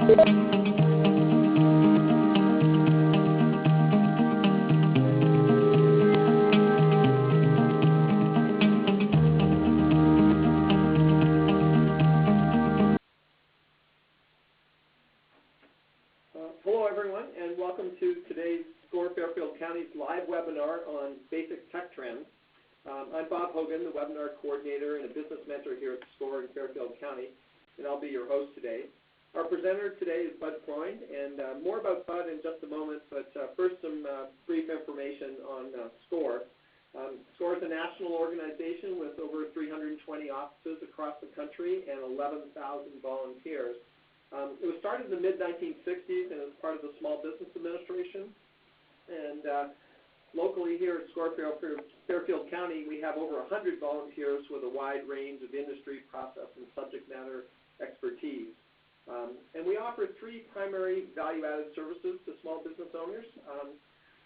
Hello everyone, and welcome to today's SCORE Fairfield County's live webinar on basic tech trends. I'm Bob Hogan, the webinar coordinator and a business mentor here at SCORE in Fairfield County, and I'll be your host today. Our presenter today is Bud Freund, and more about Bud in just a moment, but first some brief information on SCORE. SCORE is a national organization with over 320 offices across the country and 11,000 volunteers. It was started in the mid-1960s and is part of the Small Business Administration. And locally here at SCORE Fairfield County, we have over 100 volunteers with a wide range of industry, process, and subject matter expertise. And we offer three primary value-added services to small business owners.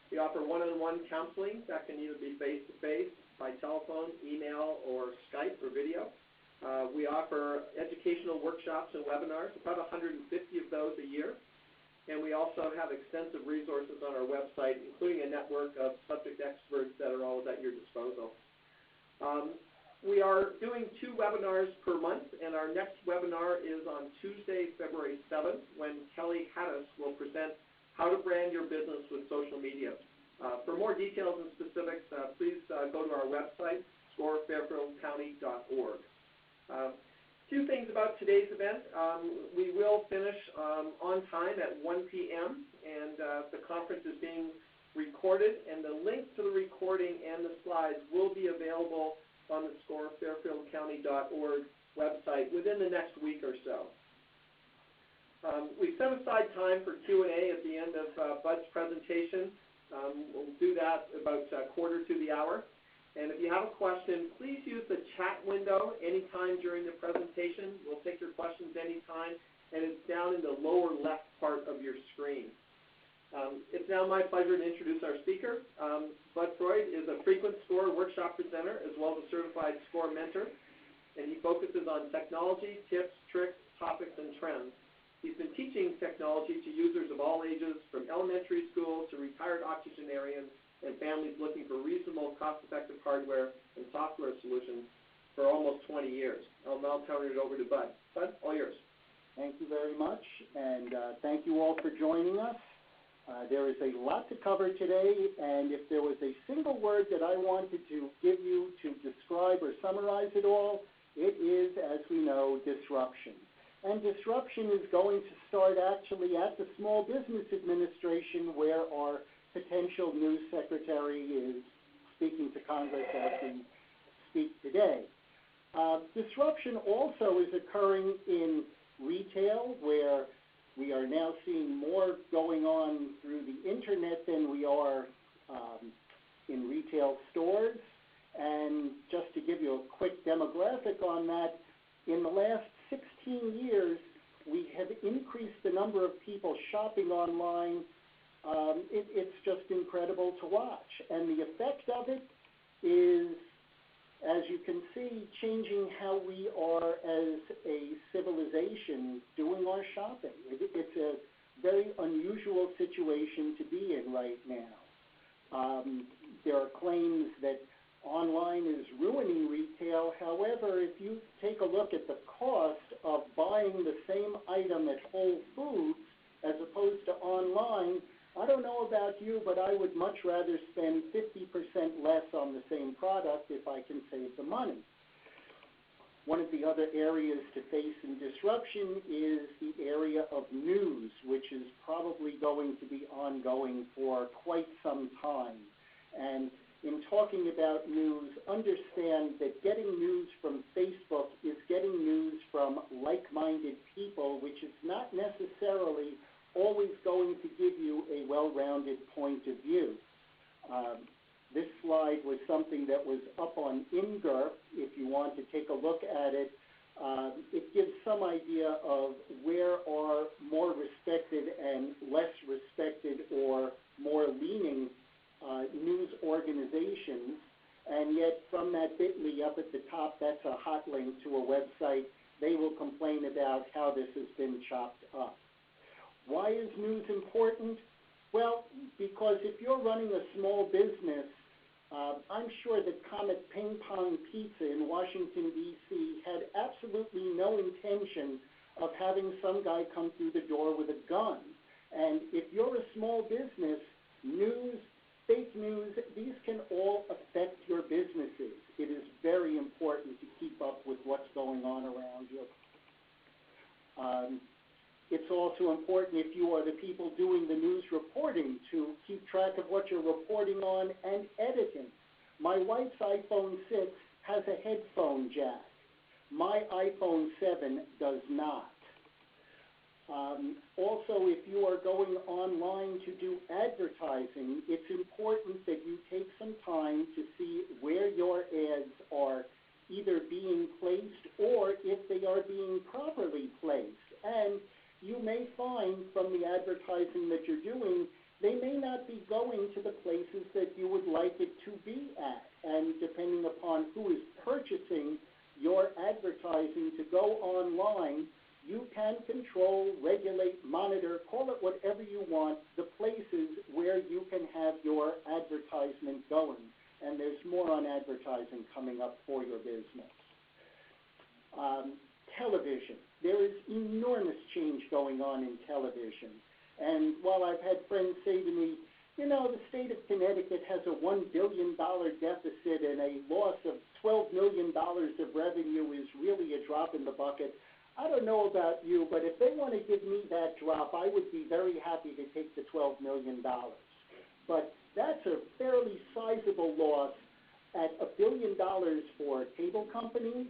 We offer one-on-one counseling that can either be face-to-face, by telephone, email, or Skype or video. We offer educational workshops and webinars, about 150 of those a year. And we also have extensive resources on our website, including a network of subject experts that are always at your disposal. We are doing 2 webinars per month, and our next webinar is on Tuesday, February 7th, when Kelly Hattis will present how to brand your business with social media. For more details and specifics, please go to our website, scorefairfieldcounty.org. Few things about today's event. We will finish on time at 1 p.m. and the conference is being recorded, and the link to the recording and the slides will be available on the scorefairfieldcounty.org website within the next week or so. We set aside time for Q&A at the end of Bud's presentation. We'll do that about 1/4 to the hour. And if you have a question, please use the chat window anytime during the presentation. We'll take your questions anytime, and it's down in the lower left part of your screen. It's now my pleasure to introduce our speaker. Bud Freund is a frequent SCORE workshop presenter as well as a certified SCORE mentor, and he focuses on technology, tips, tricks, topics, and trends. He's been teaching technology to users of all ages, from elementary school to retired octogenarians and families looking for reasonable, cost-effective hardware and software solutions for almost 20 years. I'll now turn it over to Bud. Bud, all yours. Thank you very much, and thank you all for joining us. There is a lot to cover today, and if there was a single word that I wanted to give you to describe or summarize it all, it is, as we know, disruption. And disruption is going to start actually at the Small Business Administration, where our potential new secretary is speaking to Congress as we speak today. Disruption also is occurring in retail, where we are now seeing more going on through the internet than we are in retail stores. And just to give you a quick demographic on that, in the last 16 years, we have increased the number of people shopping online. It's just incredible to watch. And the effect of it is, as you can see, changing how we are as a civilization doing our shopping. It's a very unusual situation to be in right now. There are claims that online is ruining retail. However, if you take a look at the cost of buying the same item at Whole Foods as opposed to online, I don't know about you, but I would much rather spend 50% less on the same product if I can save the money. One of the other areas to face in disruption is the area of news, which is probably going to be ongoing for quite some time. And in talking about news, understand that getting news from Facebook is getting news from like-minded people, which is not necessarily always going to give you a well-rounded point of view. This slide was something that was up on INGER. If you want to take a look at it, it gives some idea of where are more respected and less respected or more leaning news organizations, and yet from that bit.ly up at the top, that's a hot link to a website. They will complain about how this has been chopped up. Why is news important? Well, because if you're running a small business, I'm sure that Comet Ping Pong Pizza in Washington, D.C. had absolutely no intention of having some guy come through the door with a gun. And if you're a small business, news, fake news, these can all affect your businesses. It is very important to keep up with what's going on around you. It's also important if you are the people doing the news reporting to keep track of what you're reporting on and editing. My wife's iPhone 6 has a headphone jack. My iPhone 7 does not. Also, if you are going online to do advertising, it's important that you take some time to see where your ads are either being placed or if they are being properly placed. And you may find from the advertising that you're doing, they may not be going to the places that you would like it to be at. And depending upon who is purchasing your advertising to go online, you can control, regulate, monitor, call it whatever you want, the places where you can have your advertisement going. And there's more on advertising coming up for your business. Television. There is enormous change going on in television. And while I've had friends say to me, you know, the state of Connecticut has a $1 billion deficit and a loss of $12 million of revenue is really a drop in the bucket. I don't know about you, but if they want to give me that drop, I would be very happy to take the $12 million. But that's a fairly sizable loss at $1 billion for cable companies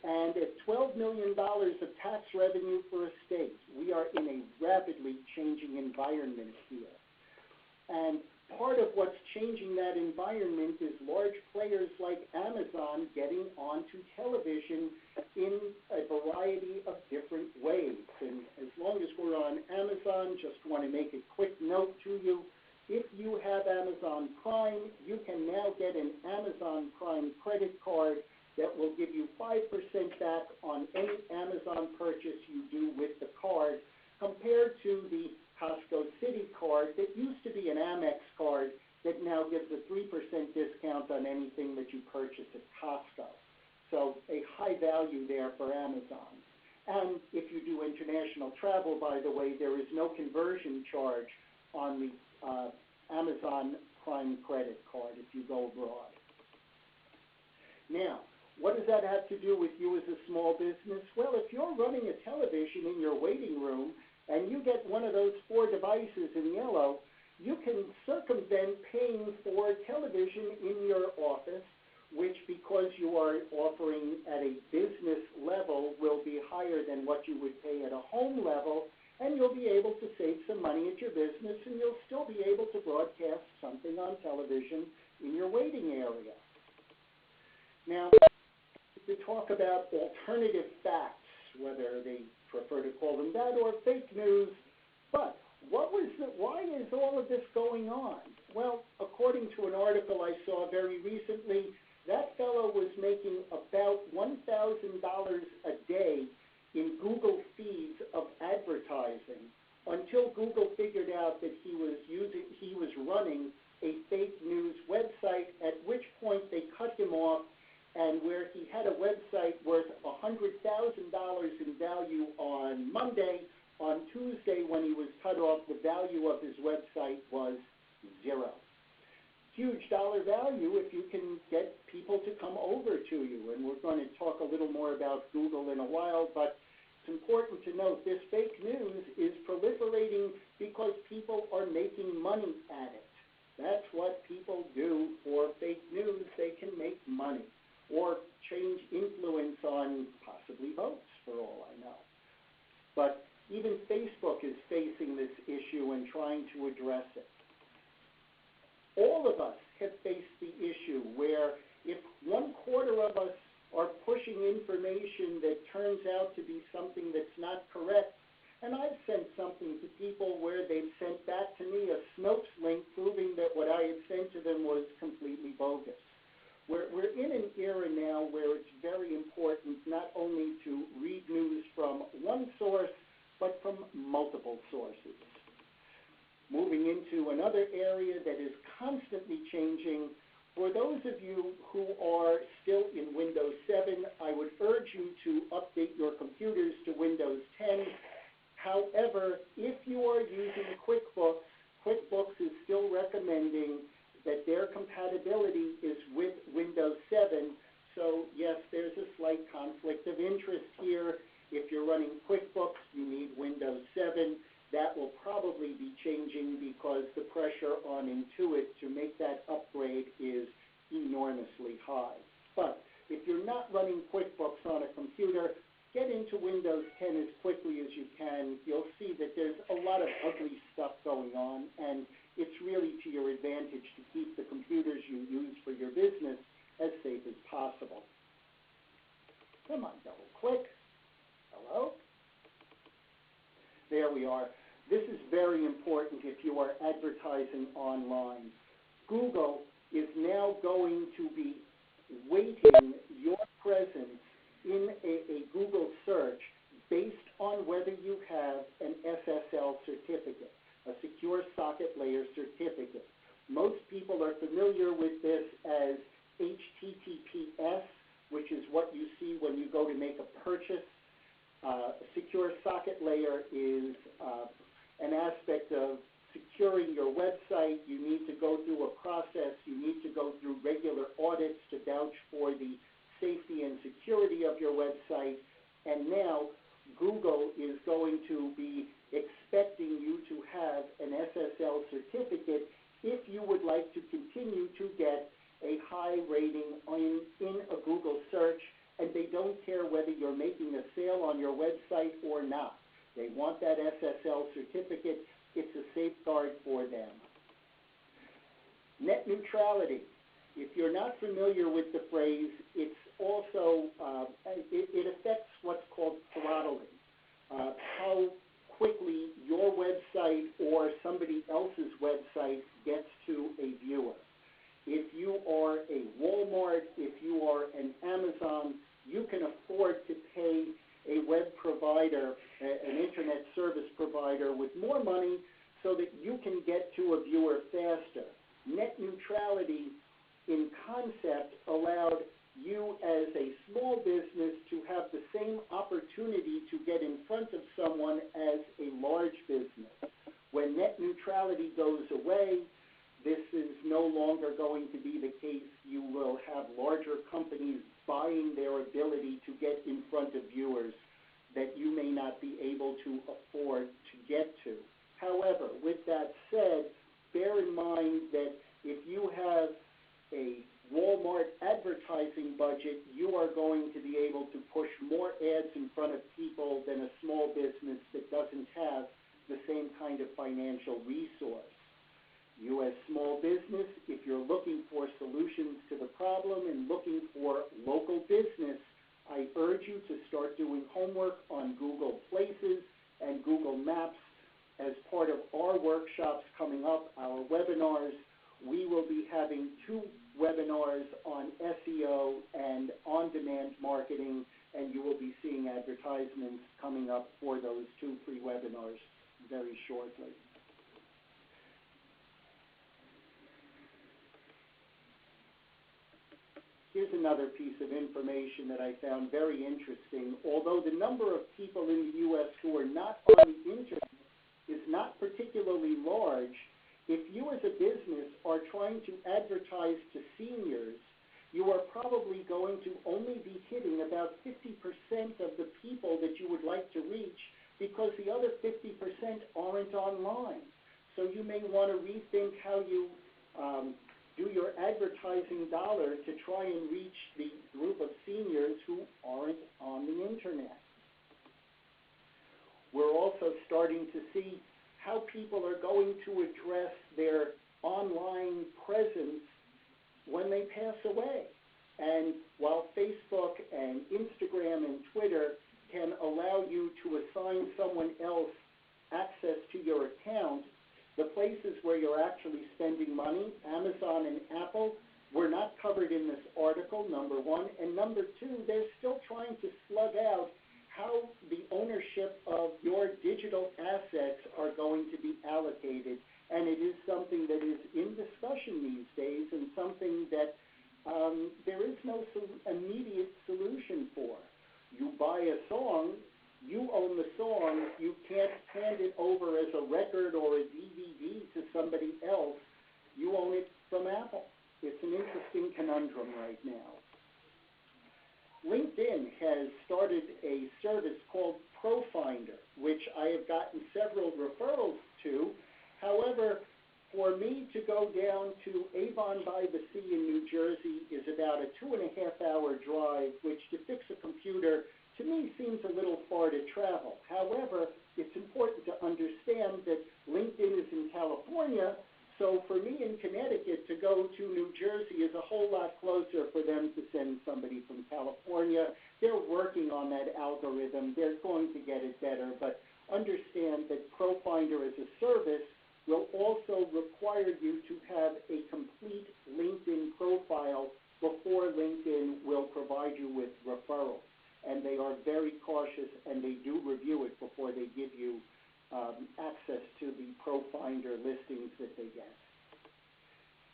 and at $12 million of tax revenue for a state. We are in a rapidly changing environment here. And part of what's changing that environment is large players like Amazon getting onto television in a variety of different ways. And as long as we're on Amazon, just want to make a quick note to you. If you have Amazon Prime, you can now get an Amazon Prime credit card that will give you 5% back on any Amazon purchase you do with the card, compared to the Costco City card that used to be an Amex card that now gives a 3% discount on anything that you purchase at Costco. So a high value there for Amazon. And if you do international travel, by the way, there is no conversion charge on the Amazon Prime credit card if you go abroad. Now, what does that have to do with you as a small business? Well, if you're running a television in your waiting room and you get one of those 4 devices in yellow, you can circumvent paying for television in your office, which, because you are offering at a business level, will be higher than what you would pay at a home level, and you'll be able to save some money at your business, and you'll still be able to broadcast something on television in your waiting area. Now, to talk about alternative facts, whether they prefer to call them that or fake news, but why is all of this going on? Well, according to an article I saw very recently, that fellow was making about $1,000 a day in Google feeds of advertising until Google figured out that he was running a fake news website, at which point they cut him off, and where he had a website worth $100,000 in value on Monday, on Tuesday when he was cut off, the value of his website was 0. Huge dollar value if you can get people to come over to you. And we're going to talk a little more about Google in a while, but it's important to note this fake news is proliferating because people are making money at it. That's what people do for fake news. They can make money or change influence on possibly votes, for all I know. But even Facebook is facing this issue and trying to address it. All of us have faced the issue where if 1/4 of us are pushing information that turns out to be something that's not correct, and I've sent something to people where they've sent back to me a Snopes link proving that what I had sent to them was completely bogus. We're in an era now where it's very important not only to read news from one source, but from multiple sources. Moving into another area that is constantly changing, for those of you who are still in Windows 7, I would urge you to update your computers to Windows 10. However, if you are using QuickBooks, QuickBooks is still recommending that their compatibility is with Windows 7. So yes, there's a slight conflict of interest here. If you're running QuickBooks, you need Windows 7. That will probably be changing because the pressure on Intuit to make that upgrade is enormously high. But if you're not running QuickBooks on a computer, get into Windows 10 as quickly as you can. You'll see that there's a lot of ugly stuff going on, and it's really to your advantage to keep the computers you use for your business as safe as possible. Come on, double click. Hello? There we are. This is very important if you are advertising online. Google is now going to be weighting your presence in a Google search based on whether you have an SSL certificate, a secure socket layer certificate. Most people are familiar with this as HTTPS, which is what you see when you go to make a purchase. A secure socket layer is an aspect of securing your website. You need to go through a process. You need to go through regular audits to vouch for the safety and security of your website. And now Google is going to be expecting you to have an SSL certificate if you would like to continue to get a high rating in a Google search, and they don't care whether you're making a sale on your website or not. They want that SSL certificate. It's a safeguard for them. Net neutrality. If you're not familiar with the phrase, it's also, it affects what's called throttling. How quickly your website or somebody else's website gets to a viewer. If you are a Walmart, if you are an Amazon, you can afford to pay a web provider, an internet service provider with more money so that you can get to a viewer faster. Net neutrality in concept allowed you as a small business to have the same opportunity to get in front of someone as a large business. When net neutrality goes away, this is no longer going to be the case. You will have larger companies buying their ability to get in front of viewers that you may not be able to afford to get to. However, with that said, bear in mind that if you have a Walmart advertising budget, you are going to be able to push more ads in front of people than a small business that doesn't have the same kind of financial resource. You as small business, if you're looking for solutions to the problem and looking for local business, I urge you to start doing homework on Google Places and Google Maps. As part of our workshops coming up, our webinars, we will be having 2 webinars on SEO and on-demand marketing, and you will be seeing advertisements coming up for those 2 free webinars very shortly. Here's another piece of information that I found very interesting. Although the number of people in the U.S. who are not on the internet is not particularly large, if you as a business are trying to advertise to seniors, you are probably going to only be hitting about 50% of the people that you would like to reach because the other 50% aren't online. So you may want to rethink how you do your advertising dollar to try and reach the group of seniors who aren't on the internet. We're also starting to see how people are going to address their online presence when they pass away. And while Facebook and Instagram and Twitter can allow you to assign someone else access to your account, the places where you're actually spending money, Amazon and Apple, were not covered in this article, number one. And number two, they're still trying to slug out how the ownership of your digital digital assets are going to be allocated, and it is something that is in discussion these days and something that there is no immediate solution for. You buy a song, you own the song, you can't hand it over as a record or a DVD to somebody else. You own it from Apple. It's an interesting conundrum right now. LinkedIn has started a service called ProFinder, which I have gotten several referrals to. However, for me to go down to Avon by the Sea in New Jersey is about a 2.5-hour drive, which to fix a computer, to me, seems a little far to travel. However, it's important to understand that LinkedIn is in California, so for me in Connecticut to go to New Jersey is a whole lot closer for them to send somebody from California. They're working on that algorithm. They're going to get it better, but understand that ProFinder as a service will also require you to have a complete LinkedIn profile before LinkedIn will provide you with referrals. And they are very cautious, and they do review it before they give you access to the ProFinder listings that they get.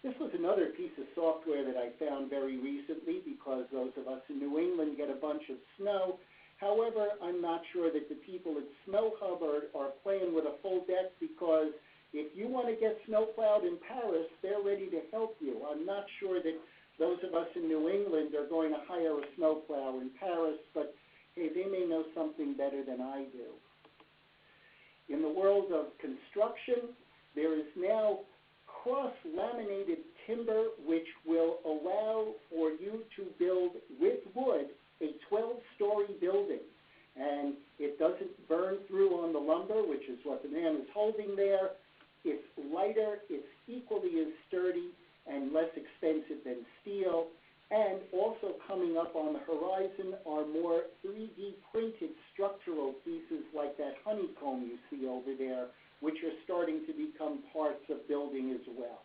This was another piece of software that I found very recently because those of us in New England get a bunch of snow. However, I'm not sure that the people at Snow Hub are playing with a full deck, because if you want to get snowplowed in Paris, they're ready to help you. I'm not sure that those of us in New England are going to hire a snowplow in Paris, but hey, they may know something better than I do. In the world of construction, there is now cross-laminated timber, which will allow for you to build with wood a 12-story building. And it doesn't burn through on the lumber, which is what the man is holding there. It's lighter, it's equally as sturdy and less expensive than steel. And also coming up on the horizon are more 3D printed structural pieces like that honeycomb you see over there, which are starting to become parts of building as well.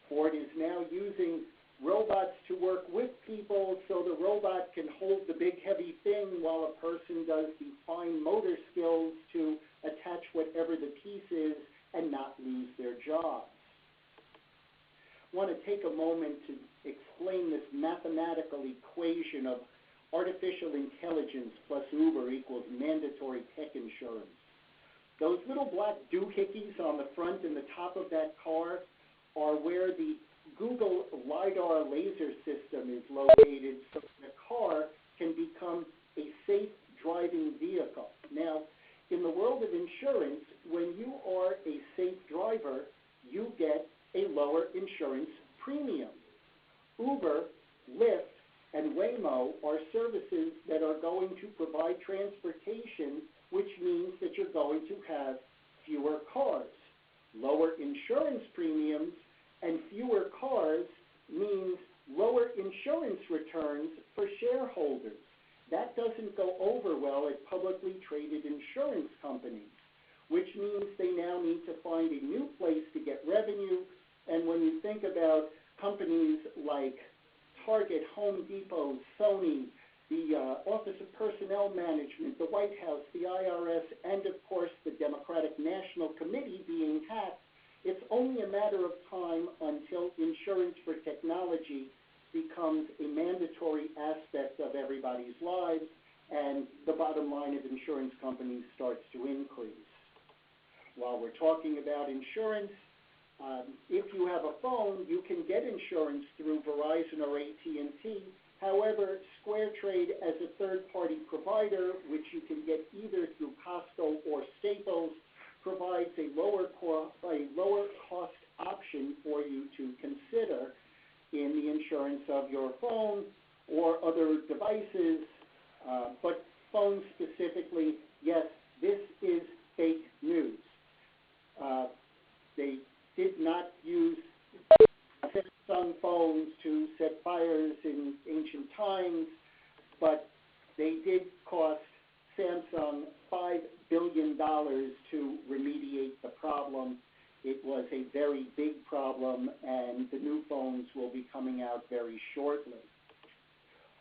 Ford is now using robots to work with people, so the robot can hold the big heavy thing while a person does the fine motor skills to attach whatever the piece is and not lose their jobs. I want to take a moment to explain this mathematical equation of artificial intelligence plus Uber equals mandatory tech insurance. Those little black doohickeys on the front and the top of that car are where the Google LiDAR laser system is located, so the car can become a safe driving vehicle. Now, in the world of insurance, when you are a safe driver, you get a lower insurance premium. Uber, Lyft, and Waymo are services that are going to provide transportation, which means that you're going to have fewer cars. Lower insurance premiums and fewer cars means lower insurance returns for shareholders. That doesn't go over well at publicly traded insurance companies, which means they now need to find a new place to get revenue. And when you think about companies like Target, Home Depot, Sony, the Office of Personnel Management, the White House, the IRS, and of course the Democratic National Committee being hacked, it's only a matter of time until insurance for technology becomes a mandatory aspect of everybody's lives, and the bottom line of insurance companies starts to increase. While we're talking about insurance, if you have a phone, you can get insurance through Verizon or AT&T. However, SquareTrade as a third-party provider, which you can get either through Costco or Staples, provides a lower cost option for you to consider in the insurance of your phone or other devices. But phones specifically, yes, this is fake news. They did not use Samsung phones to set fires in ancient times, but they did cost Samsung $5 billion to remediate the problem. It was a very big problem, and the new phones will be coming out very shortly.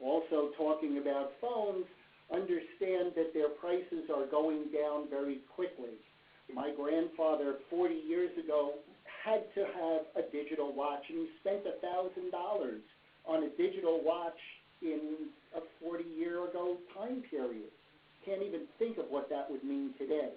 Also talking about phones, understand that their prices are going down very quickly. My grandfather, 40 years ago, had to have a digital watch, and he spent $1,000 on a digital watch in a 40-year-ago time period. Can't even think of what that would mean today.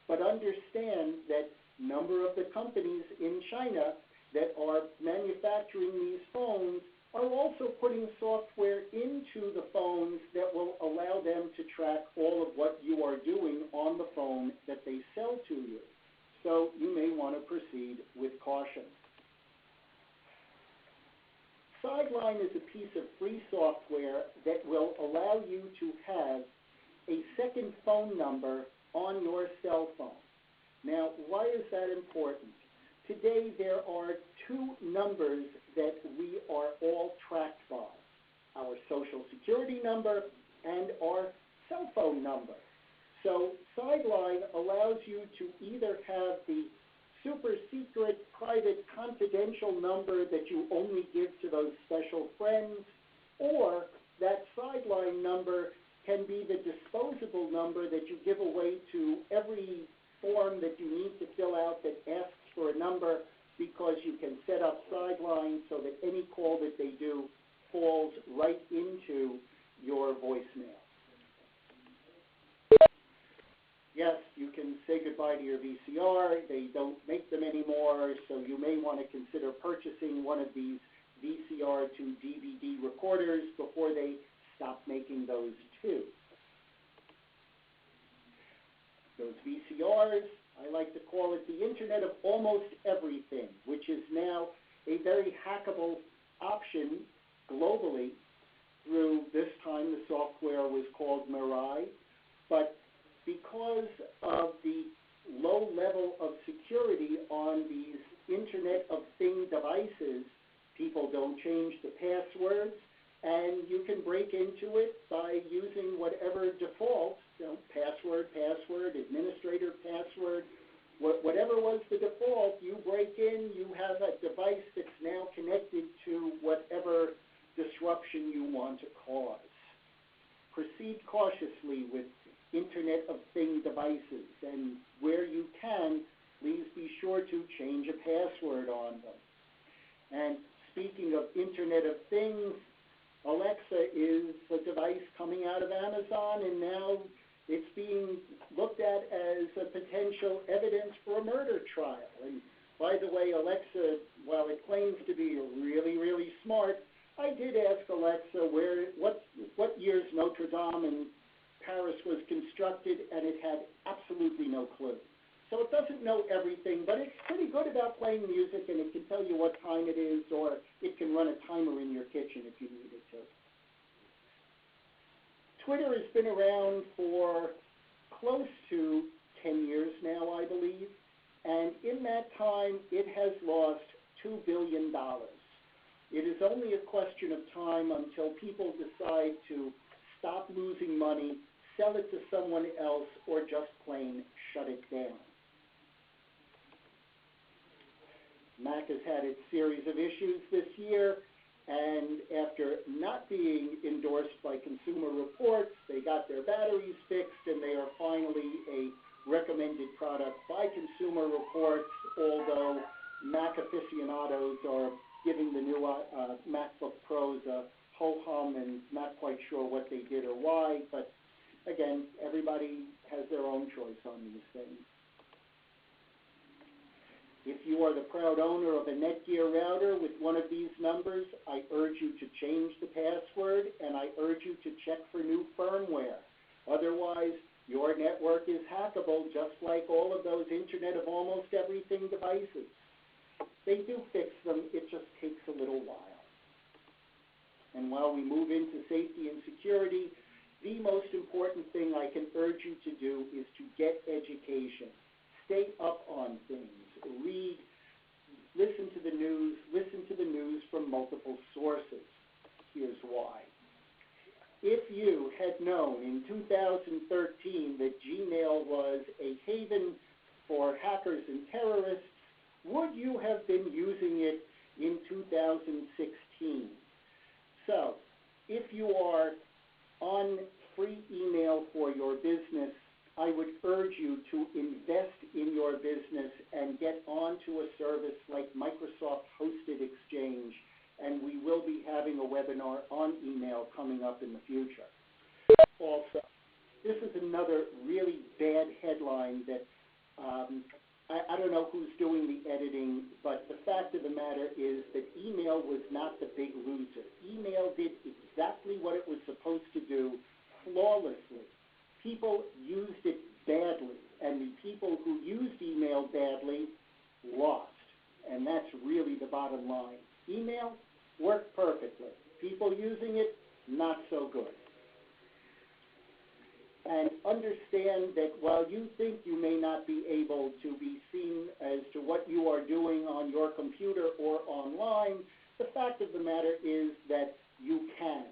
But understand that number of the companies in China that are manufacturing these phones are also putting software into the phones that will allow them to track all of what you are doing on the phone that they sell to you. So you may want to proceed with caution. Sideline is a piece of free software that will allow you to have a second phone number on your cell phone. Now, why is that important? Today there are two numbers that we are all tracked by, our Social Security number and our cell phone number. So Sideline allows you to either have the super secret, private, confidential number that you only give to those special friends, or that Sideline number can be the disposable number that you give away to every form that you need to fill out that asks for a number, because you can set up Sideline so that any call that they do falls right into your voicemail. Yes, you can say goodbye to your VCR. They don't make them anymore, so you may want to consider purchasing one of these VCR to DVD recorders before they stop making those too. Those VCRs, I like to call it the Internet of almost everything, which is now a very hackable option globally through, this time the software was called Mirai, but because of the low level of security on these Internet of Things devices, people don't change the passwords, and you can break into it by using whatever default, password, administrator password, whatever was the default, you break in, you have a device that's now connected to whatever disruption you want to cause. Proceed cautiously with Internet of Things devices, and where you can, please be sure to change a password on them. And speaking of Internet of Things, Alexa is a device coming out of Amazon, and now it's being looked at as a potential evidence for a murder trial. And by the way, Alexa, while it claims to be really, really smart, I did ask Alexa what years Notre Dame in Paris was constructed, and it had absolutely no clue. So it doesn't know everything, but it's pretty good about playing music, and it can tell you what time it is, or it can run a timer in your kitchen if you need it to. Twitter has been around for close to 10 years now, I believe, and in that time, it has lost $2 billion. It is only a question of time until people decide to stop losing money, sell it to someone else, or just plain shut it down. Mac has had its series of issues this year, and after not being endorsed by Consumer Reports, they got their batteries fixed, and they are finally a recommended product by Consumer Reports, although Mac aficionados are giving the new MacBook Pros a ho-hum and not quite sure what they did or why, but again, everybody has their own choice on these things. If you are the proud owner of a Netgear router with one of these numbers, I urge you to change the password, and I urge you to check for new firmware. Otherwise, your network is hackable, just like all of those Internet of almost everything devices. They do fix them, it just takes a little while. And while we move into safety and security, the most important thing I can urge you to do is to get education. Stay up on things. Read, listen to the news from multiple sources. Here's why. If you had known in 2013 that Gmail was a haven for hackers and terrorists, would you have been using it in 2016? So, if you are on free urge you to invest in your business and get onto a service like Microsoft Hosted Exchange, and we will be having a webinar on email coming up in the future. Also, this is another really bad headline that I don't know who's doing the editing, but the fact of the matter is that email was not the big loser. Email did exactly what it was supposed to do flawlessly. People used it badly, and the people who used email badly lost, and that's really the bottom line. Email worked perfectly. People using it, not so good. And understand that while you think you may not be able to be seen as to what you are doing on your computer or online, the fact of the matter is that you can.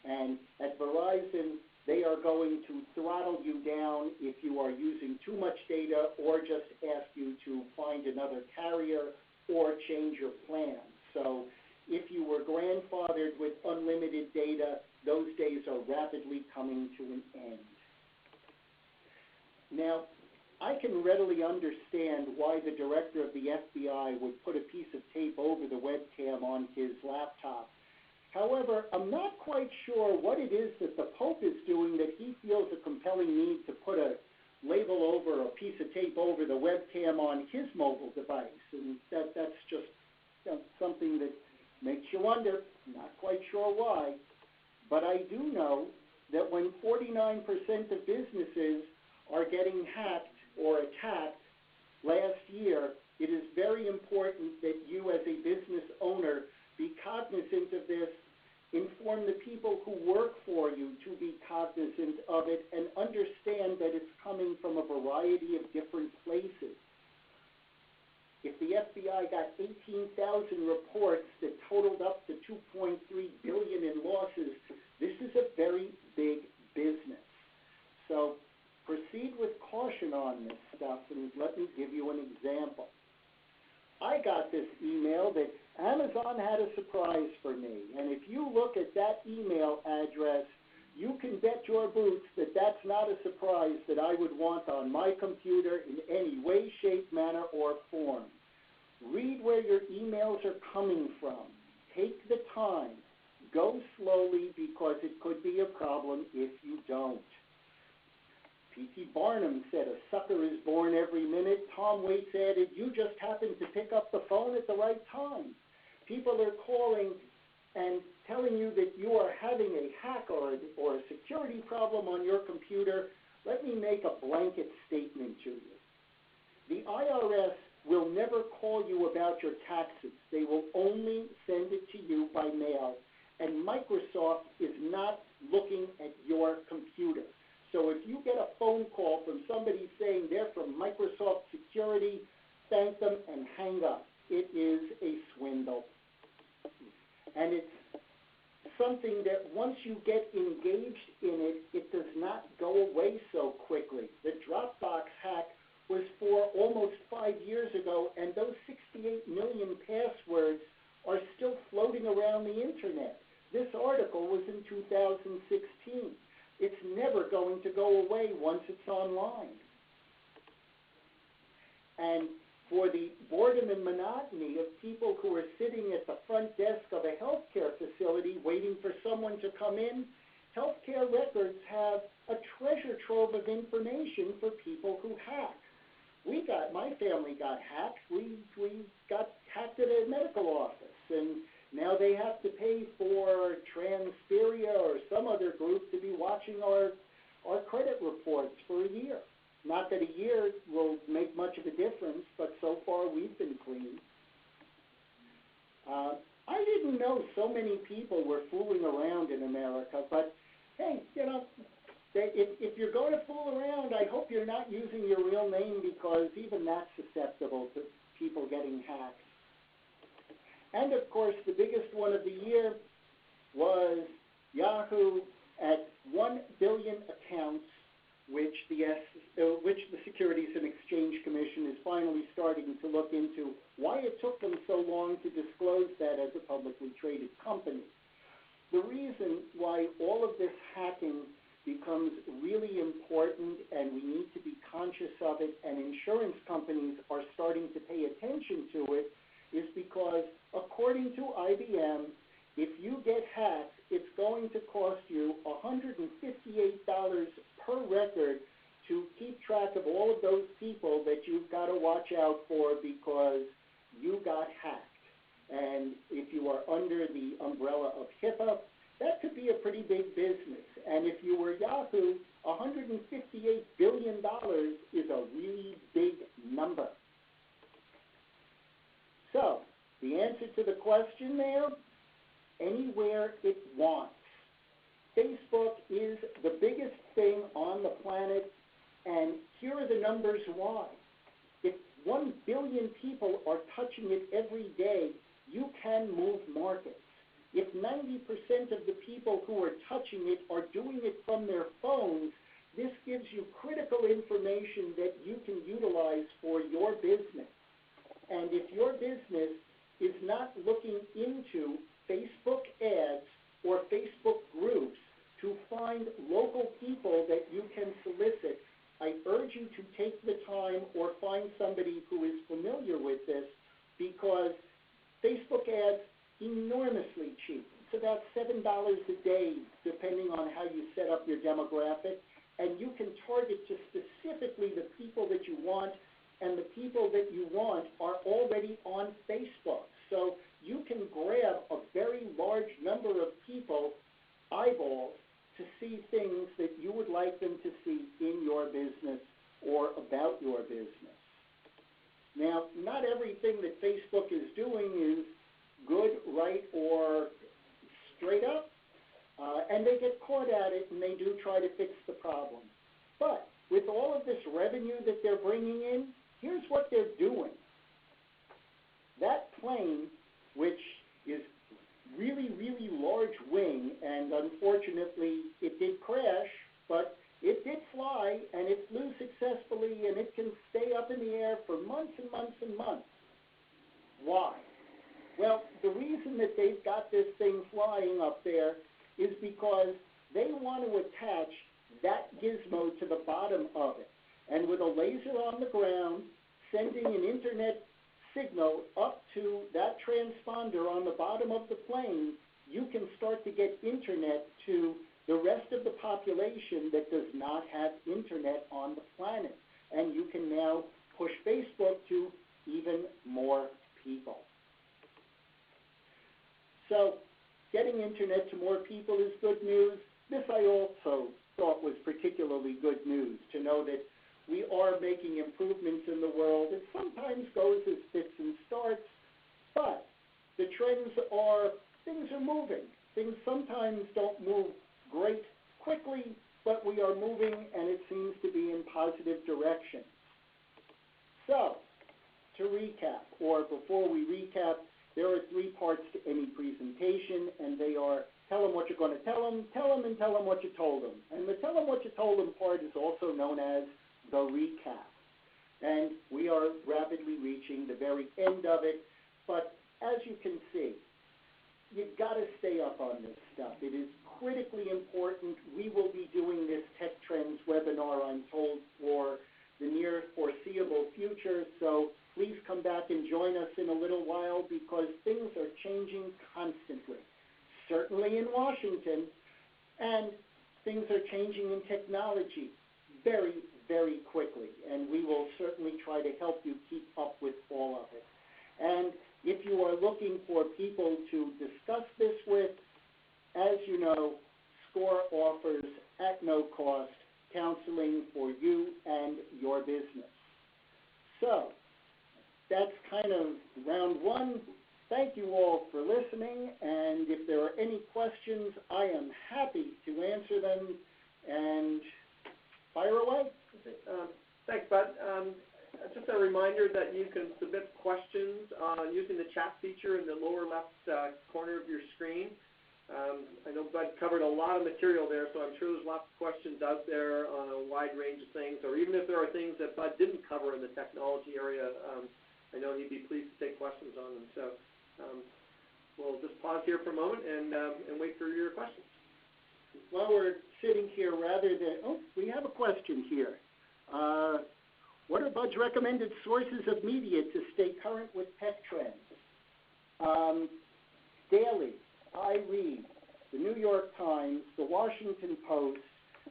And at Verizon, they are going to throttle you down if you are using too much data or just ask you to find another carrier or change your plan. So if you were grandfathered with unlimited data, those days are rapidly coming to an end. Now, I can readily understand why the director of the FBI would put a piece of tape over the webcam on his laptop. However, I'm not quite sure what it is that the Pope is doing that he feels a compelling need to put a label over, a piece of tape over the webcam on his mobile device. And that's just something that makes you wonder. Not quite sure why. But I do know that when 49% of businesses are getting hacked or attacked last year, it is very important that you as a business owner be cognizant of this, inform the people who work for you to be cognizant of it, and understand that it's coming from a variety of different places. If the FBI got 18,000 reports that totaled up to $2.3 billion in losses, this is a very big business. So proceed with caution on this stuff, and let me give you an example. I got this email that Amazon had a surprise for me, and if you look at that email address, you can bet your boots that that's not a surprise that I would want on my computer in any way, shape, manner, or form. Read where your emails are coming from. Take the time. Go slowly, because it could be a problem if you don't. P.T. Barnum said, "A sucker is born every minute." Tom Waits added, "You just happened to pick up the phone at the right time." People are calling and telling you that you are having a hack or a security problem on your computer. Let me make a blanket statement to you. The IRS will never call you about your taxes. They will only send it to you by mail. And Microsoft is not looking at your computer. So if you get a phone call from somebody saying they're from Microsoft Security, thank them and hang up. It is a swindle. And it's something that once you get engaged in it, it does not go away so quickly. The Dropbox hack was for almost 5 years ago, and those 68 million passwords are still floating around the internet. This article was in 2016. It's never going to go away once it's online. And for the boredom and monotony of people who are sitting at the front desk of a healthcare facility waiting for someone to come in, healthcare records have a treasure trove of information for people who hack. My family got hacked. We got hacked at a medical office, and now they have to pay for Transperia or some other group to be watching our credit reports for a year. Not that a year will make much of a difference, but so far we've been clean. I didn't know so many people were fooling around in America, but hey, if you're going to fool around, I hope you're not using your real name, because even that's susceptible to people getting hacked. And of course, the biggest one of the year was Yahoo at 1 billion accounts, which the Securities and Exchange Commission is finally starting to look into why it took them so long to disclose that as a publicly traded company. The reason why all of this hacking becomes really important and we need to be conscious conscious of it and insurance companies are starting to pay attention to it is because, according to IBM, if you get hacked, it's going to cost you $158 per record to keep track of all of those people that you've got to watch out for because you got hacked. And if you are under the umbrella of HIPAA, that could be a pretty big business. And if you were Yahoo, $158 billion is a really big number. So, the answer to the question there, anywhere it wants. Facebook is the biggest thing on the planet, and here are the numbers why. If 1 billion people are touching it every day, you can move markets. If 90% of the people who are touching it are doing it from their phones, this gives you critical information that you can utilize for your business. And if your business is not looking into Facebook ads or Facebook groups to find local people that you can solicit, I urge you to take the time or find somebody who is familiar with this, because Facebook ads, enormously cheap. It's about $7 a day, depending on how you set up your demographic, and you can target just specifically the people that you want, and the people that you want are already on Facebook. So you can grab a very large number of people, eyeballs, to see things that you would like them to see in your business or about your business. Now, not everything that Facebook is doing is good, right, or straight up, and they get caught at it and they do try to fix the problem. But with all of this revenue that they're bringing in, here's what they're doing. That plane, which is really, really large wing, and unfortunately it did crash, but it did fly, and it flew successfully, and it can stay up in the air for months and months and months. Why? Well, the reason that they've got this thing flying up there is because they want to attach that gizmo to the bottom of it. And with a laser on the ground, sending an internet signal up to that transponder on the bottom of the plane, you can start to get internet to the rest of the population that does not have internet on the planet. And you can now push Facebook to even more people. So getting internet to more people is good news. This I also thought was particularly good news, to know that we are making improvements in the world. It sometimes goes as fits and starts, but the trends are, things are moving. Things sometimes don't move great quickly, but we are moving, and it seems to be in positive direction. So, to recap, or before we recap, there are 3 parts to any presentation, and they are tell them what you're going to tell them, and tell them what you told them. And the tell them what you told them part is also known as the recap. And we are rapidly reaching the very end of it, but as you can see, you've got to stay up on this stuff. It is critically important. We will be doing this Tech Trends webinar, I'm told, for the near foreseeable future, so please come back and join us in a little while, because things are changing constantly, certainly in Washington, and things are changing in technology very, very quickly, and we will certainly try to help you keep up with all of it. And if you are looking for people to discuss this with, as you know, SCORE offers at no cost counseling for you and your business. So that's kind of round 1. Thank you all for listening, and if there are any questions, I am happy to answer them, and fire away. Thanks, Bud. Just a reminder that you can submit questions using the chat feature in the lower left corner of your screen. I know Bud covered a lot of material there, so I'm sure there's lots of questions out there on a wide range of things, or even if there are things that Bud didn't cover in the technology area, I know he'd be pleased to take questions on them. So we'll just pause here for a moment and wait for your questions. While we're sitting here, rather than, oh, we have a question here. Bud's recommended sources of media to stay current with tech trends. Daily, I read the New York Times, the Washington Post,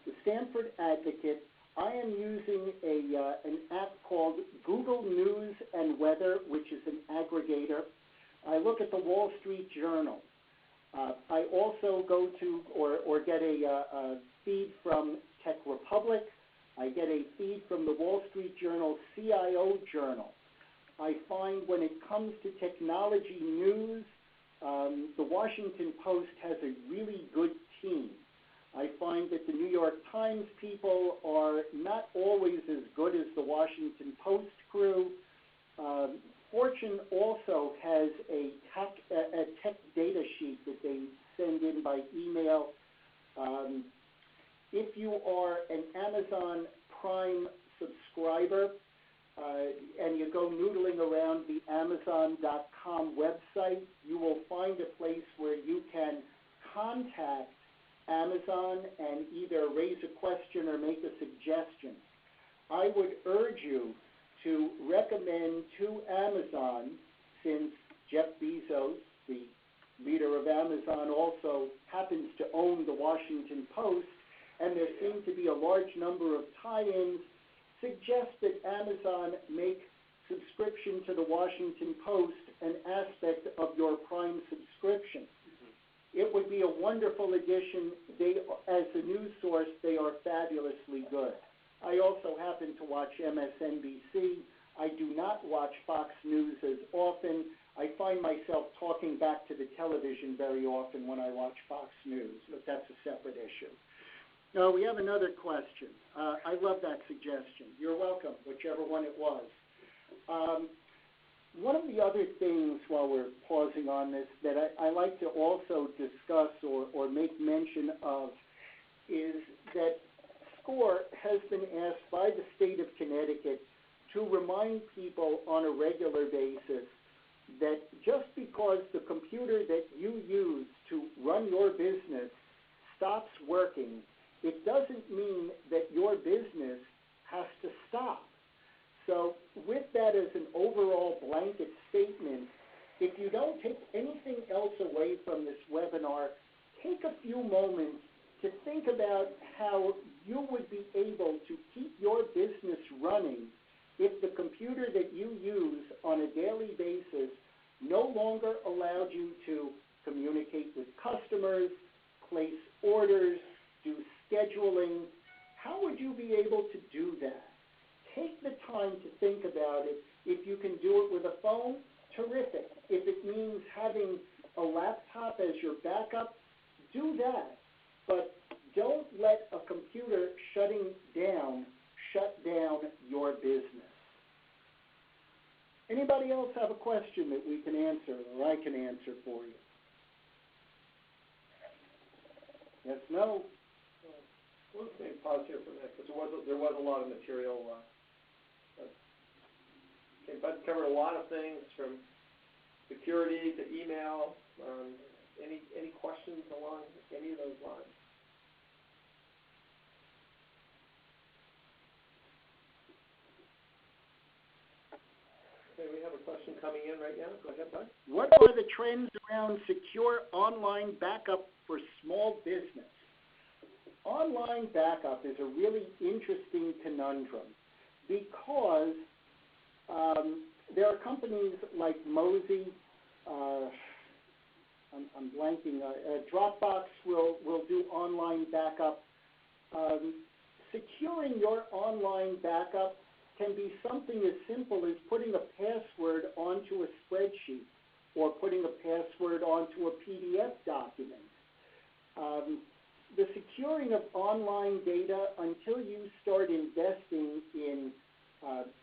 the Stanford Advocate. I am using an app called Google News and Weather, which is an aggregator. I look at the Wall Street Journal. I also go to or get a feed from Tech Republic. I get a feed from the Wall Street Journal CIO Journal. I find when it comes to technology news, the Washington Post has a really good team. I find that the New York Times people are not always as good as the Washington Post crew. Fortune also has a tech data sheet that they send in by email. If you are an Amazon Prime subscriber and you go noodling around the Amazon.com website, you will find a place where you can contact Amazon and either raise a question or make a suggestion. I would urge you to recommend to Amazon, since Jeff Bezos, the leader of Amazon, also happens to own the Washington Post, and there seem to be a large number of tie-ins, suggest that Amazon make subscription to the Washington Post an aspect of your Prime subscription. It would be a wonderful addition. As a news source, they are fabulously good. I also happen to watch MSNBC. I do not watch Fox News as often. I find myself talking back to the television very often when I watch Fox News, but that's a separate issue. No, we have another question. I love that suggestion. You're welcome, whichever one it was. One of the other things, while we're pausing on this, that I like to also discuss or make mention of is that SCORE has been asked by the state of Connecticut to remind people on a regular basis that just because the computer that you use to run your business stops working, it doesn't mean that your business has to stop. So with that as an overall blanket statement, if you don't take anything else away from this webinar, take a few moments to think about how you would be able to keep your business running if the computer that you use on a daily basis no longer allowed you to communicate with customers, place orders, do scheduling. How would you be able to do that? Take the time to think about it. If you can do it with a phone, terrific. If it means having a laptop as your backup, do that. But don't let a computer shut down your business. Anybody else have a question that we can answer or I can answer for you? Yes, no? Let's maybe pause here for a minute, because there was a lot of material. Bud covered a lot of things, from security to email. Any questions along any of those lines? Okay, we have a question coming in right now. Go ahead, Bud. What are the trends around secure online backup for small business? Online backup is a really interesting conundrum because there are companies like Mozy, I'm blanking, Dropbox will do online backup. Securing your online backup can be something as simple as putting a password onto a spreadsheet or putting a password onto a PDF document. The securing of online data, until you start investing in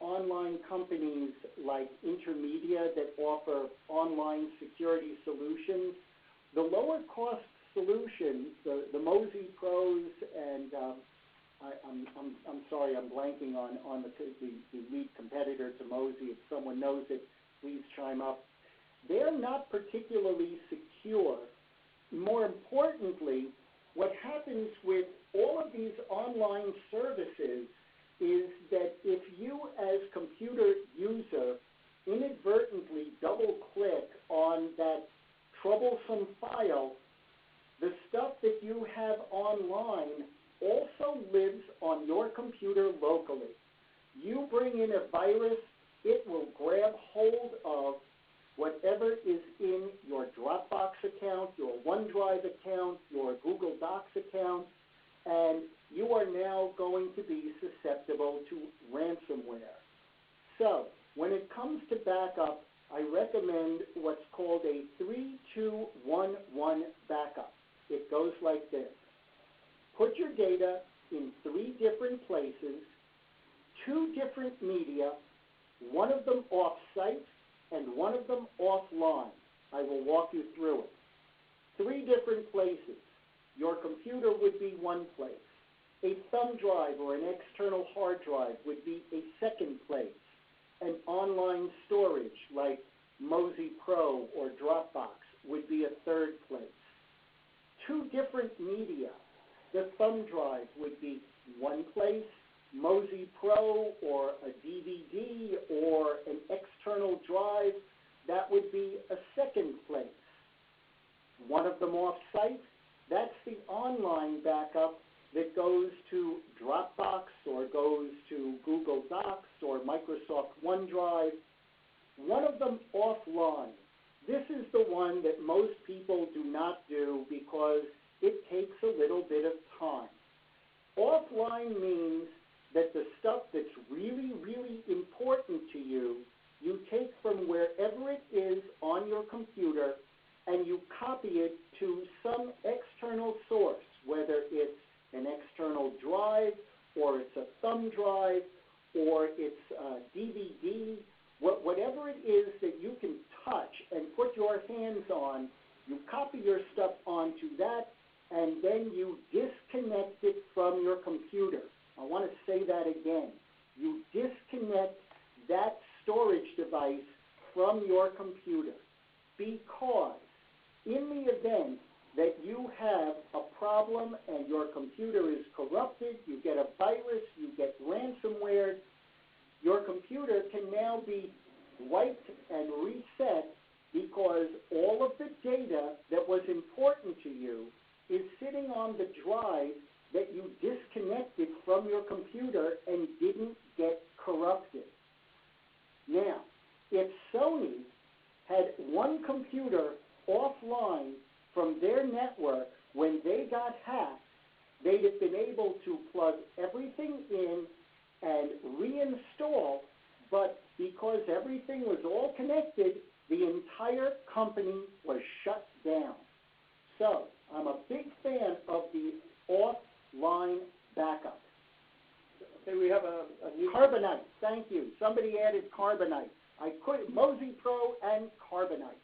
online companies like Intermedia that offer online security solutions, the lower cost solutions, the Mozy Pros and I'm sorry, I'm blanking on the lead competitor to Mozy. If someone knows it, please chime up. They're not particularly secure. More importantly, what happens with all of these online services is that if you as computer user inadvertently double-click on that troublesome file, the stuff that you have online also lives on your computer locally. You bring in a virus, it will grab hold of whatever is in your Dropbox account, your OneDrive account, your Google Docs account, and you are now going to be susceptible to ransomware. So, when it comes to backup, I recommend what's called a 3-2-1-1 backup. It goes like this. Put your data in 3 different places, 2 different media, one of them off-site and one of them offline. I will walk you through it. 3 different places. Your computer would be one place. A thumb drive or an external hard drive would be a second place. An online storage like Mozy Pro or Dropbox would be a third place. 2 different media. The thumb drive would be one place, Mozy Pro or a DVD or an external drive, that would be a second place. One of them off-site, that's the online backup that goes to Dropbox or goes to Google Docs or Microsoft OneDrive. One of them offline. This is the one that most people do not do because it takes a little bit of time. Offline means that the stuff that's really, really important to you, you take from wherever it is on your computer and you copy it to some external source, whether it's an external drive or it's a thumb drive or it's a DVD, whatever it is that you can touch and put your hands on, you copy your stuff onto that and then you disconnect it from your computer. I want to say that again. You disconnect that storage device from your computer because in the event that you have a problem and your computer is corrupted, you get a virus, you get ransomware, your computer can now be wiped and reset because all of the data that was important to you is sitting on the drive that you disconnected from your computer and didn't get corrupted. Now, if Sony had one computer offline from their network when they got hacked, they'd have been able to plug everything in and reinstall, but because everything was all connected, the entire company was shut down. So, I'm a big fan of the offline backup. Okay, we have a new... Carbonite, thank you. Somebody added Carbonite. I could, Mozy Pro and Carbonite.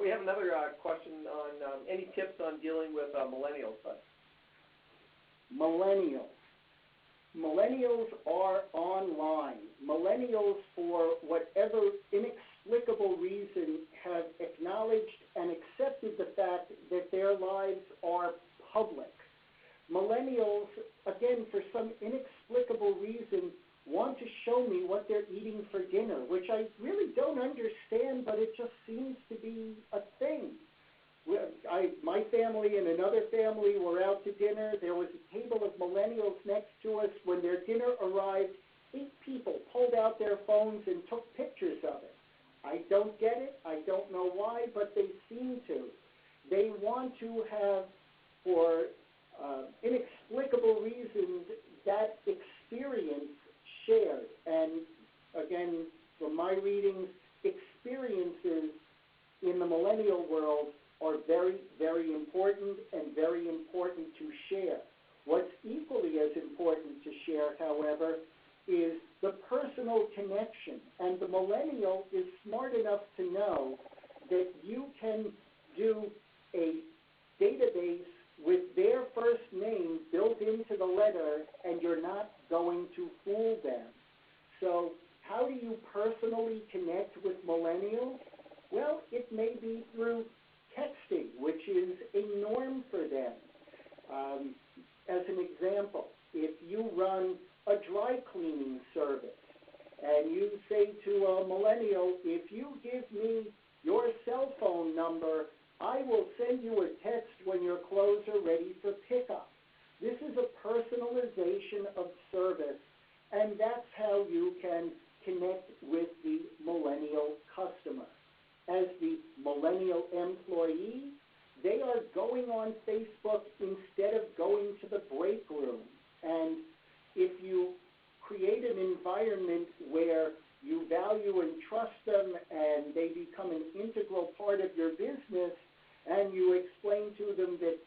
We have another question on any tips on dealing with millennials. Millennials. Millennials are online. Millennials, for whatever inexplicable reason, have acknowledged and accepted the fact that their lives are public. Millennials, again, for some inexplicable reason, want to show me what they're eating for dinner, which I really don't understand, but it just seems to be a thing. My family and another family were out to dinner. There was a table of millennials next to us. When their dinner arrived, 8 people pulled out their phones and took pictures of it. I don't get it. I don't know why, but they seem to. They want to have, for inexplicable reasons, that experience shared. And again, from my readings, experiences in the millennial world are very, very important and very important to share. What's equally as important to share, however, is the personal connection. And the millennial is smart enough to know that you can do a database with their first name built into the letter, and you're not going to fool them. So how do you personally connect with millennials? Well, it may be through texting, which is a norm for them. As an example, if you run a millennial, if you give me your cell phone number, I will send you a text when your clothes are ready for pickup. This is a personalization of service, and that's how you can connect with the millennial customer. As the millennial employee, they are going on Facebook instead of going to the break room. And if you create an environment where you value and trust them and they become an integral part of your business, and you explain to them that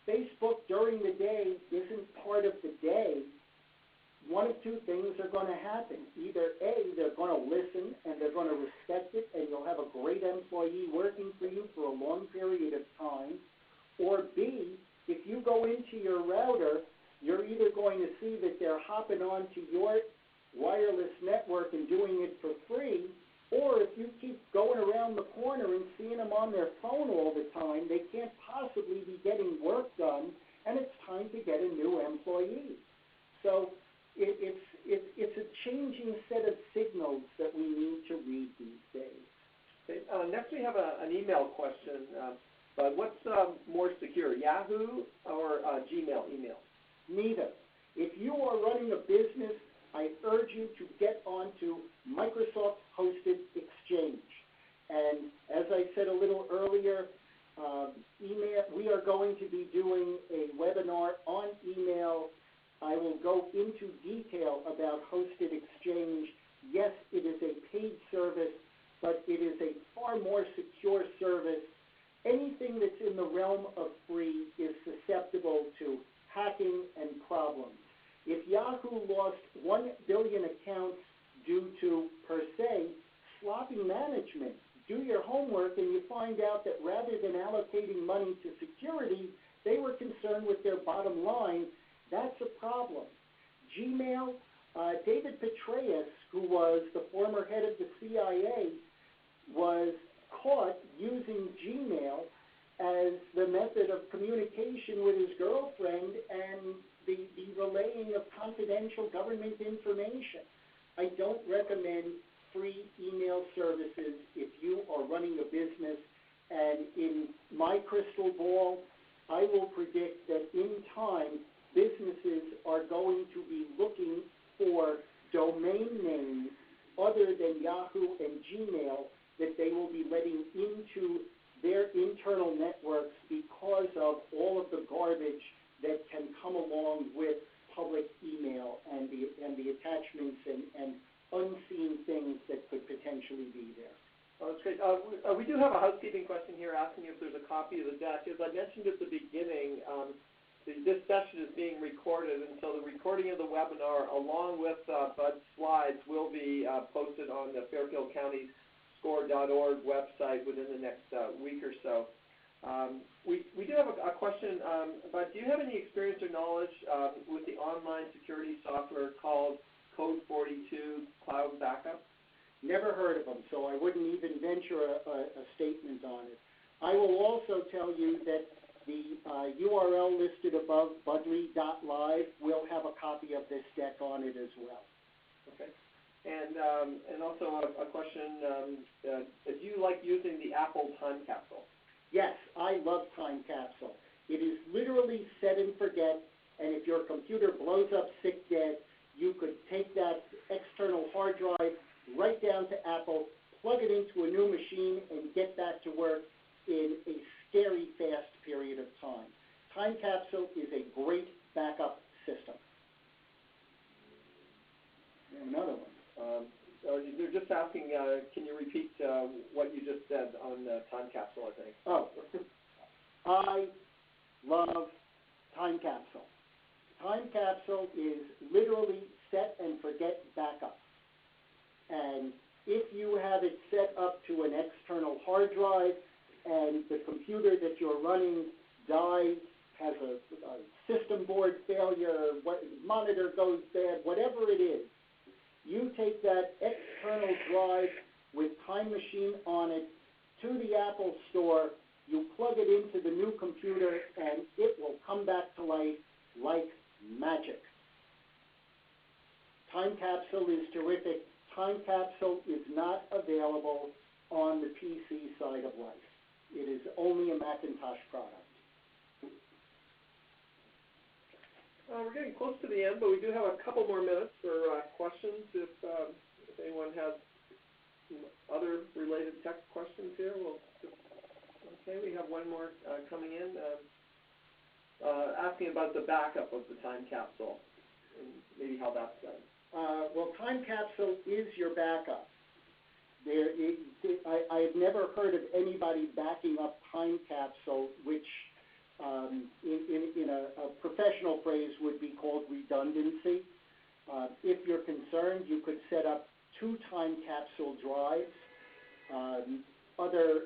Facebook during the day isn't part of the day, one of two things are going to happen. Either A, they're going to listen and they're going to respect it, and you'll have a great employee working for you for a long period of time, or B, if you go into your router, you're either going to see that they're hopping onto your wireless network and doing it for free, or if you keep going around the corner and seeing them on their phone all the time, they can't possibly be getting work done, and it's time to get a new employee. So it's a changing set of signals that we need to read these days. Okay. Next we have an email question. But what's more secure, Yahoo or Gmail email? Neither. If you are running a business, I urge you to get onto Microsoft-hosted Exchange. And as I said a little earlier, email, we are going to be doing a webinar on email. I will go into detail about hosted Exchange. Yes, it is a paid service, but it is a far more secure service. Anything that's in the realm of free is susceptible to hacking and problems. If Yahoo lost 1 billion accounts due to, per se, sloppy management, do your homework and you find out that rather than allocating money to security, they were concerned with their bottom line, that's a problem. Gmail, David Petraeus, who was the former head of the CIA, was caught using Gmail as the method of communication with his girlfriend and the relaying of confidential government information. I don't recommend free email services if you are running a business, and in my crystal ball, I will predict that in time, businesses are going to be looking for domain names other than Yahoo and Gmail that they will be letting into their internal networks because of all of the garbage that can come along with public email and the attachments and unseen things that could potentially be there. Oh, that's great. We do have a housekeeping question here asking if there's a copy of the deck. As I mentioned at the beginning, this session is being recorded, and so the recording of the webinar along with Bud's slides will be posted on the Fairfield County Score.org website within the next week or so. We do have a question, but do you have any experience or knowledge with the online security software called Code 42 Cloud Backup? Never heard of them, so I wouldn't even venture a statement on it. I will also tell you that the URL listed above, budley.live, will have a copy of this deck on it as well. Okay. And also a question, do you like using the Apple Time Capsule? Yes, I love Time Capsule. It is literally set and forget, and if your computer blows up sick dead, you could take that external hard drive right down to Apple, plug it into a new machine, and get back to work in a scary fast period of time. Time Capsule is a great backup system. Another one. They're just asking, can you repeat what you just said on Time Capsule, I think? Oh, I love Time Capsule. Time Capsule is literally set and forget backup. And if you have it set up to an external hard drive and the computer that you're running dies, has a system board failure, monitor goes bad, whatever it is, you take that external drive with Time Machine on it to the Apple Store, you plug it into the new computer, and it will come back to life like magic. Time Capsule is terrific. Time Capsule is not available on the PC side of life. It is only a Macintosh product. We're getting close to the end, but we do have a couple more minutes for questions. If anyone has other related tech questions here, okay, we have one more coming in, asking about the backup of the time capsule and maybe how that's done. Well, Time Capsule is your backup. I've never heard of anybody backing up Time Capsule, which in a professional phrase would be called redundancy. If you're concerned, you could set up 2 Time Capsule drives. Other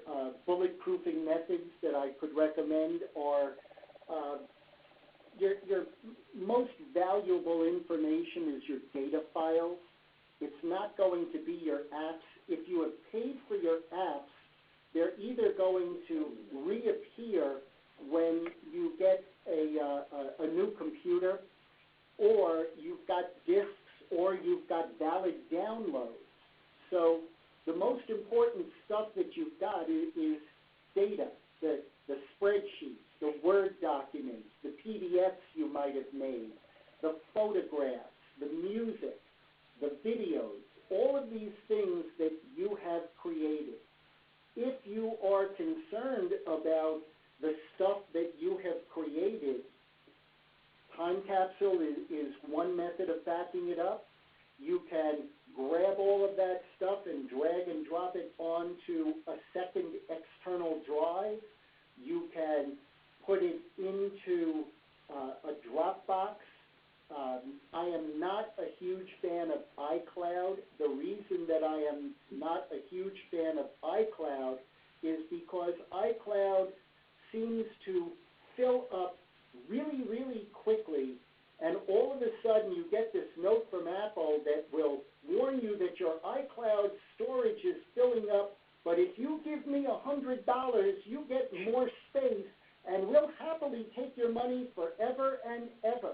bulletproofing methods that I could recommend are your most valuable information is your data files. It's not going to be your apps. If you have paid for your apps, they're either going to reappear when you get a new computer, or you've got disks, or you've got valid downloads. So the most important stuff that you've got is data, the spreadsheets, the Word documents, the PDFs you might have made, the photographs, the music, the videos, all of these things that you have created. If you are concerned about the stuff that you have created, Time Capsule is one method of backing it up. You can grab all of that stuff and drag and drop it onto a second external drive. You can put it into a Dropbox. I am not a huge fan of iCloud. The reason that I am not a huge fan of iCloud is because iCloud seems to fill up really, really quickly, and all of a sudden you get this note from Apple that will warn you that your iCloud storage is filling up, but if you give me $100, you get more space, and we'll happily take your money forever and ever.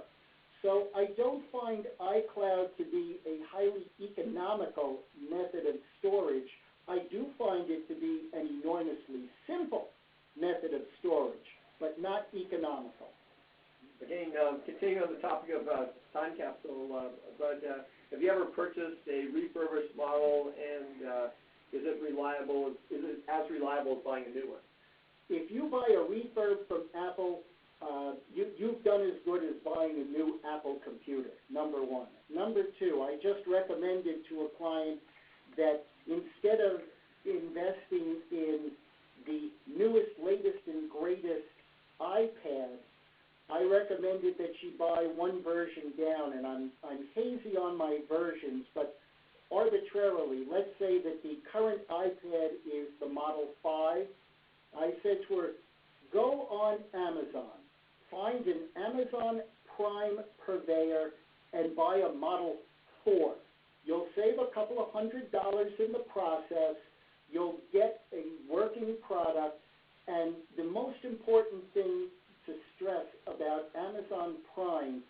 So I don't find iCloud to be a highly economical method of storage. I do find it to be an enormously simple method of storage, but not economical. Again, continuing on the topic of Time Capsule, but have you ever purchased a refurbished model, and is it reliable? Is it as reliable as buying a new one? If you buy a refurb from Apple, you've done as good as buying a new Apple computer, number one. Number two, I just recommended to a client that instead of investing in the newest, latest, and greatest iPad, I recommended that she buy one version down, and I'm hazy on my versions, but arbitrarily, let's say that the current iPad is the Model 5. I said to her, go on Amazon, find an Amazon Prime purveyor, and buy a Model 4. You'll save a couple of $100 in the process. You'll get a working product, and the most important thing to stress about Amazon Prime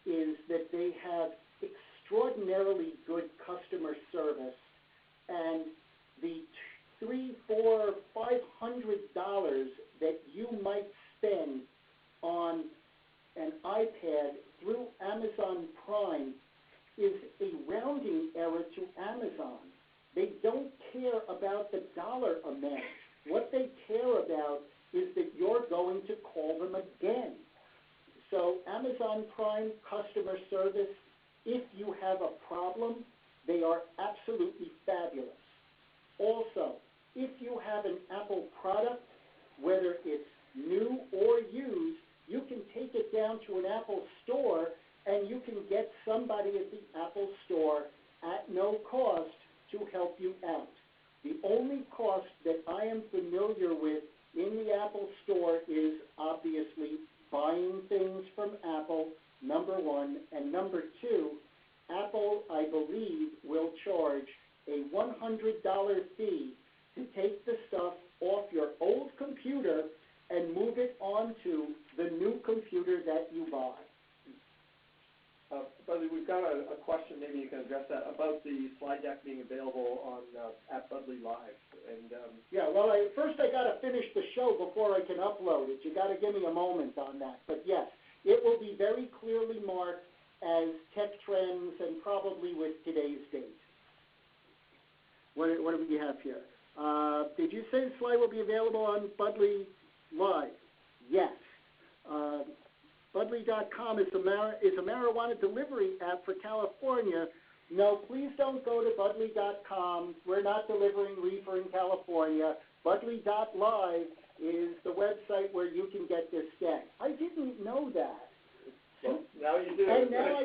is that they have extraordinarily good customer service, and the $300, $400, $500 that you might spend on an iPad through Amazon Prime is a rounding error to Amazon. They don't care about the dollar amount. What they care about is that you're going to call them again. So Amazon Prime customer service, if you have a problem, they are absolutely fabulous. Also, if you have an Apple product, whether it's new or used, you can take it down to an Apple store and you can get somebody at the Apple store at no cost to help you out. The only cost that I am familiar with in the Apple store is obviously buying things from Apple, number one, and number two, Apple, I believe, will charge a $100 fee to take the stuff off your old computer and move it onto the new computer that you buy. Brother, we've got got a question, maybe you can address that, about the slide deck being available on at Budley Live. And yeah, well, first I got to finish the show before I can upload it. You got to give me a moment on that. But yes, it will be very clearly marked as tech trends and probably with today's date. What do we have here? Did you say the slide will be available on Budley Live? Yes. Budley.com is a marijuana delivery app for California. No, please don't go to Budley.com. We're not delivering reefer in California. Budley.live is the website where you can get this deck. I didn't know that. well, now you do. And now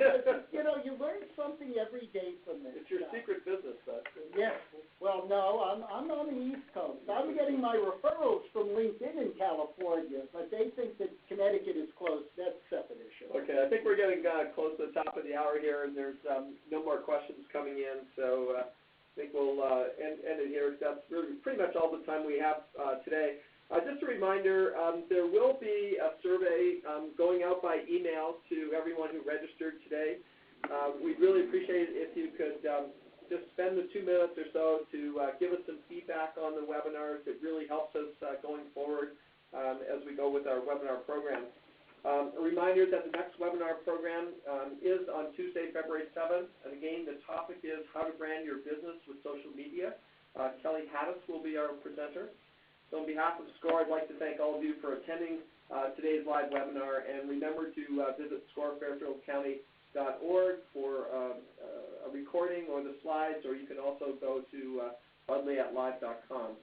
you learn something every day from this. It's your secret business, though. Yes. Well, no, I'm on the East Coast. I'm getting my referrals from LinkedIn in California, but they think that Connecticut is close. That's a separate issue. Okay, I think we're getting close to the top of the hour here, and there's no more questions coming in, so I think we'll end it here. That's really pretty much all the time we have today. Just a reminder, there will be a survey going out by email to everyone who registered today. We'd really appreciate it if you could just spend the 2 minutes or so to give us some feedback on the webinars. It really helps us going forward as we go with our webinar program. A reminder that the next webinar program is on Tuesday, February 7th. And again, the topic is how to brand your business with social media. Kelly Hattis will be our presenter. So on behalf of SCORE, I'd like to thank all of you for attending today's live webinar. And remember to visit scorefairfieldcounty.org for a recording or the slides, or you can also go to budley@live.com.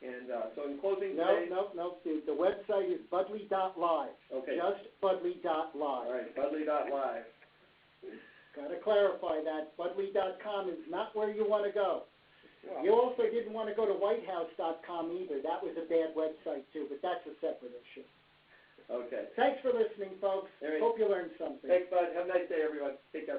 And so in closing today... No. The website is budley.live. Okay. Just budley.live. All right, budley.live. Got to clarify that. Budley.com is not where you want to go. Well, You also didn't want to go to whitehouse.com either. That was a bad website, too, but that's a separate issue. okay. Thanks for listening, folks. All right. Hope you learned something. Thanks, bud. Have a nice day, everyone. Take care.